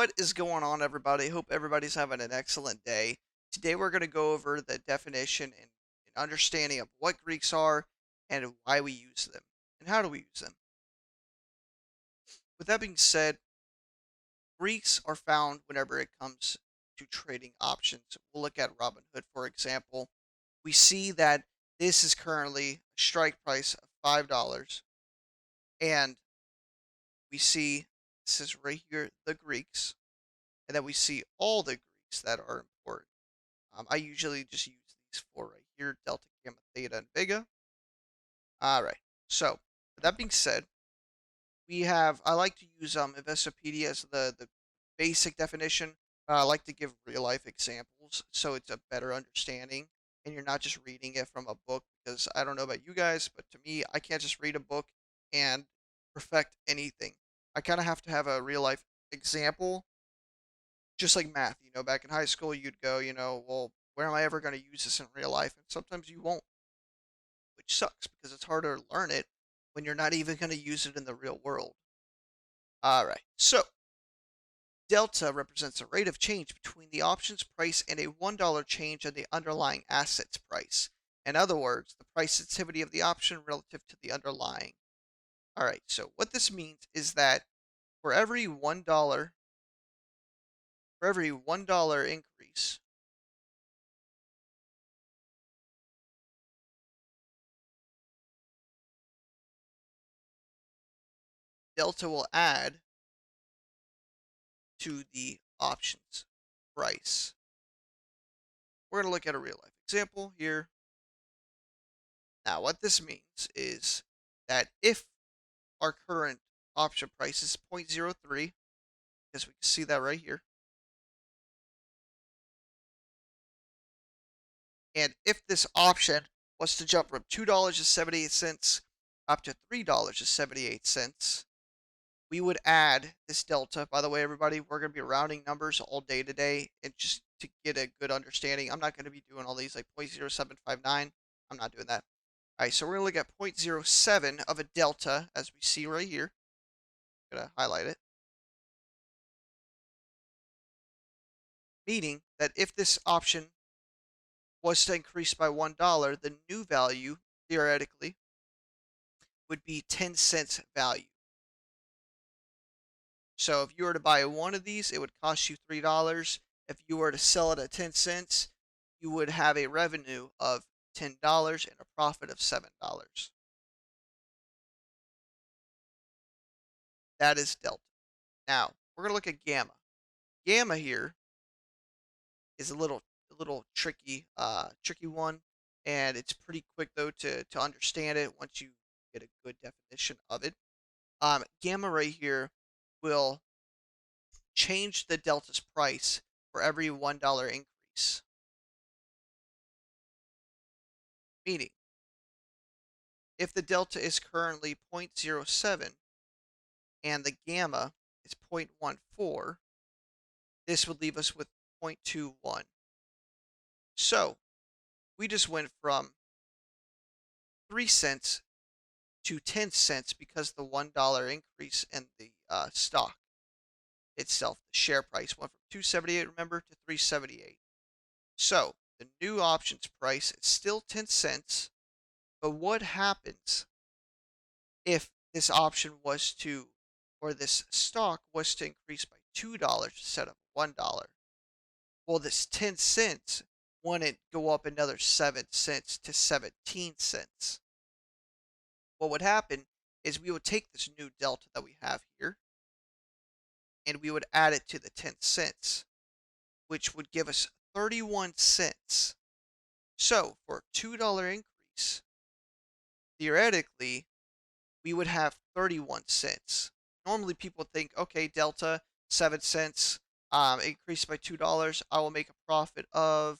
What is going on, everybody? Hope everybody's having an excellent day. Today, we're going to go over the definition and understanding of what Greeks are and why we use them and how do we use them. With that being said, Greeks are found whenever it comes to trading options. We'll look at Robinhood, for example. We see that this is currently a strike price of $5, and we see this is right here, the Greeks, and then we see all the Greeks that are important. I usually just use these four right here: delta, gamma, theta, and vega. All right. So, with that being said, I like to use Investopedia as the basic definition. I like to give real life examples so it's a better understanding and you're not just reading it from a book, because I don't know about you guys, but to me, I can't just read a book and perfect anything. I kind of have to have a real life example, just like math. Back in high school, you'd go, well, where am I ever going to use this in real life? And sometimes you won't, which sucks because it's harder to learn it when you're not even going to use it in the real world. All right. So, delta represents a rate of change between the options price and a $1 change in the underlying asset's price. In other words, the price sensitivity of the option relative to the underlying. All right. So, what this means is that for every $1 increase, delta will add to the options price. We're going to look at a real life example here. Now, what this means is that if our current option price is 0.03, because we can see that right here, and if this option was to jump from $2.78 up to $3.78, we would add this delta. By the way, everybody, we're going to be rounding numbers all day today, and just to get a good understanding, I'm not going to be doing all these like 0.0759. I'm not doing that. All right, so we're going to look at 0.07 of a delta, as we see right here. I'm going to highlight it. Meaning that if this option was to increase by $1, the new value, theoretically, would be 10 cents value. So if you were to buy one of these, it would cost you $3. If you were to sell it at 10 cents, you would have a revenue of $10 and a profit of $7. That is delta. Now, we're going to look at gamma. Gamma here is a little tricky one, and it's pretty quick though to understand it once you get a good definition of it. Gamma right here will change the delta's price for every $1 increase. Meaning, if the delta is currently 0.07 and the gamma is 0.14, this would leave us with 0.21. So, we just went from 3 cents to 10 cents because the $1 increase in the stock itself, the share price, went from 278, remember, to 378. So, the new options price is still 10 cents, but what happens if this option was to, or this stock was to increase by $2 instead of $1? Well, this 10 cents wouldn't go up another 7 cents to 17 cents. What would happen is we would take this new delta that we have here and we would add it to the 10 cents, which would give us 31 cents. So for a $2 increase, theoretically, we would have 31 cents. Normally people think, okay, delta, 7 cents, increased by $2, I will make a profit of,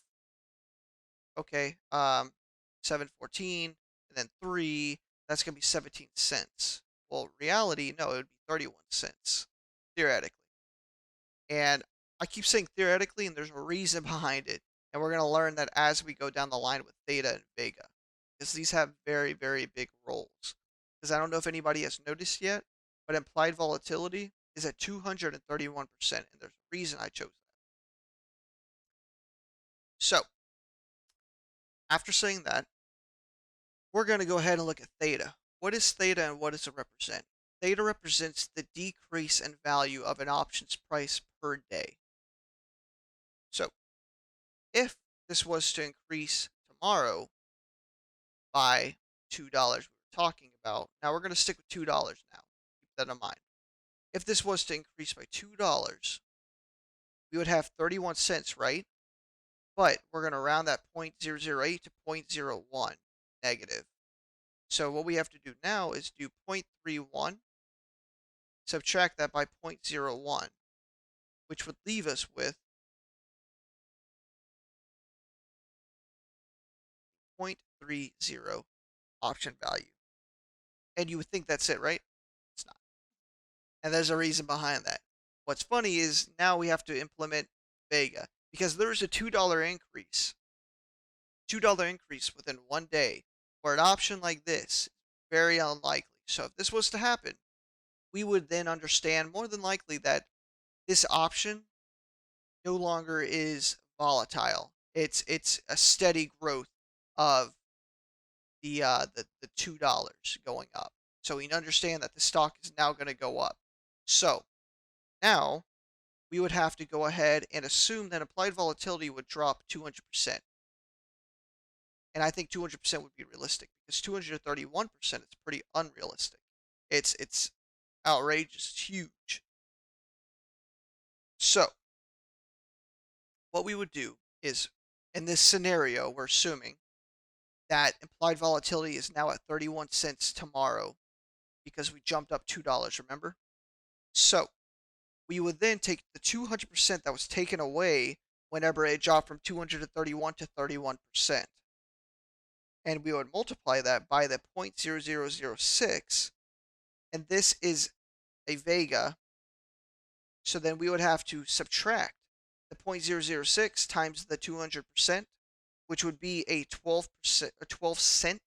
okay, 7.14, and then 3, that's going to be 17 cents. Well, reality, no, it would be 31 cents, theoretically. And I keep saying theoretically, and there's a reason behind it. And we're going to learn that as we go down the line with theta and vega, because these have very, very big roles. Because I don't know if anybody has noticed yet, but implied volatility is at 231%, and there's a reason I chose that. So, after saying that, we're going to go ahead and look at theta. What is theta and what does it represent? Theta represents the decrease in value of an option's price per day. So, if this was to increase tomorrow by $2 we were talking about, now we're going to stick with $2 now. Keep that in mind. If this was to increase by $2, we would have 31 cents, right? But we're going to round that 0.008 to 0.01 negative. So what we have to do now is do 0.31, subtract that by 0.01, which would leave us with 0.30 option value. And you would think that's it, right? It's not. And there's a reason behind that. What's funny is now we have to implement Vega because there's a $2 increase. $2 increase within one day for an option like this, very unlikely. So if this was to happen, we would then understand more than likely that this option no longer is volatile. It's a steady growth of the $2 going up. So we understand that the stock is now going to go up. So now we would have to go ahead and assume that implied volatility would drop 200%. And I think 200% would be realistic because 231% is pretty unrealistic. It's outrageous, it's huge. So what we would do is, in this scenario, we're assuming that implied volatility is now at 31 cents tomorrow because we jumped up $2, remember? So we would then take the 200% that was taken away whenever it dropped from 231 to 31%. And we would multiply that by the 0.0006, and this is a Vega. So then we would have to subtract the 0.006 times the 200%, which would be a 12 cent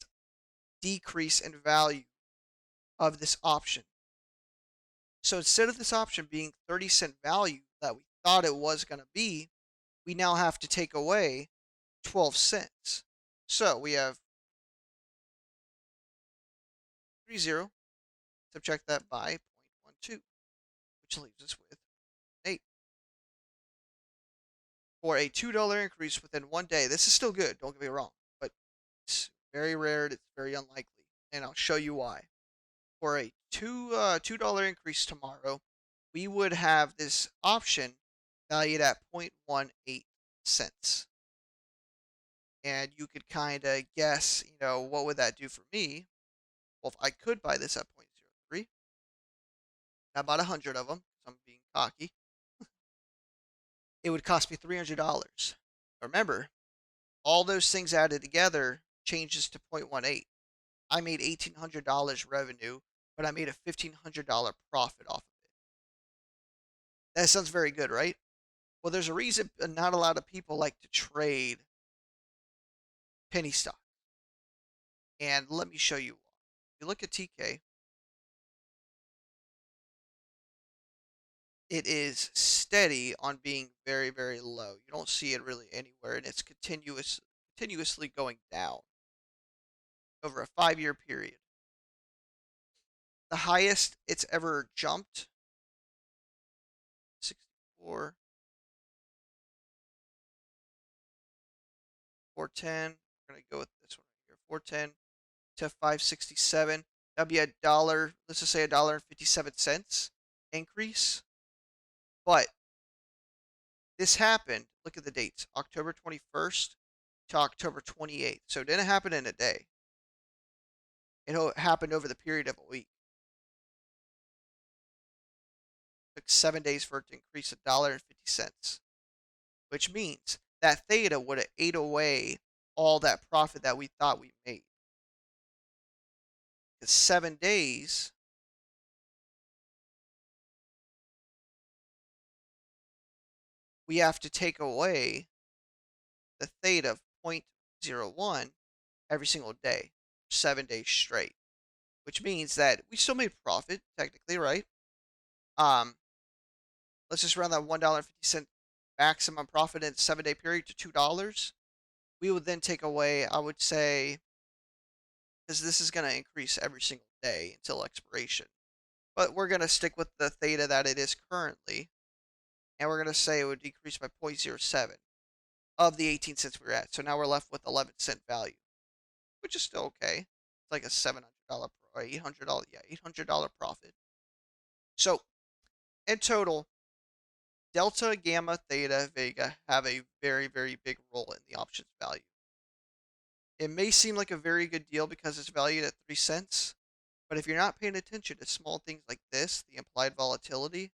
decrease in value of this option. So instead of this option being 30-cent value that we thought it was going to be, we now have to take away 12 cents. So we have 30, subtract that by 0.12, which leaves us with 8. For a $2 increase within one day, this is still good, don't get me wrong, but it's very rare, it's very unlikely, and I'll show you why. For a $2 increase tomorrow, we would have this option valued at 0.18 cents. And you could kind of guess, what would that do for me? Well, if I could buy this at 0.03, I bought 100 of them, so I'm being cocky, it would cost me $300. Remember, all those things added together changes to 0.18. I made $1,800 revenue, but I made a $1,500 profit off of it. That sounds very good, right? Well, there's a reason not a lot of people like to trade penny stock. And let me show you why. If you look at TK, it is steady on being very, very low. You don't see it really anywhere, and it's continuously going down over a 5-year period. The highest it's ever jumped, 64, 410. We're going to go with this one right here, 410 to 567. That'd be $1, let's just say $1.57 increase. But this happened, look at the dates, October 21st to October 28th. So it didn't happen in a day. It happened over the period of a week. It took 7 days for it to increase $1.50, which means that theta would have ate away all that profit that we thought we made. Because 7 days we have to take away the theta of 0.01 every single day, 7 days straight, which means that we still made profit, technically, right? Um, let's just round that $1.50 maximum profit in a 7-day period to $2. We would then take away, I would say, because this is going to increase every single day until expiration. But we're going to stick with the theta that it is currently, and we're going to say it would decrease by 0.07 of the 18 cents we were at. So now we're left with 11-cent value, which is still okay. It's like a $700 or $800, yeah, $800 profit. So in total, delta, gamma, theta, vega have a very, very big role in the options value. It may seem like a very good deal because it's valued at 3 cents, but if you're not paying attention to small things like this, the implied volatility,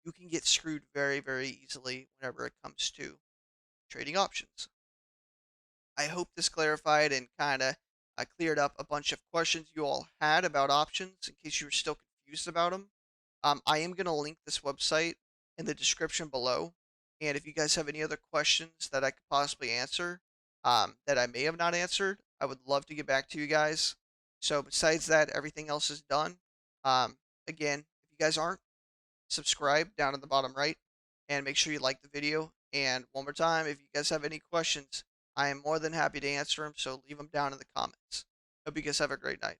you can get screwed very, very easily whenever it comes to trading options. I hope this clarified and kind of cleared up a bunch of questions you all had about options in case you were still confused about them. I am going to link this website in the description below. And if you guys have any other questions that I could possibly answer that I may have not answered, I would love to get back to you guys. So besides that, everything else is done. Again, if you guys aren't, subscribe down in the bottom right and make sure you like the video. And one more time, if you guys have any questions, I am more than happy to answer them. So leave them down in the comments. Hope you guys have a great night.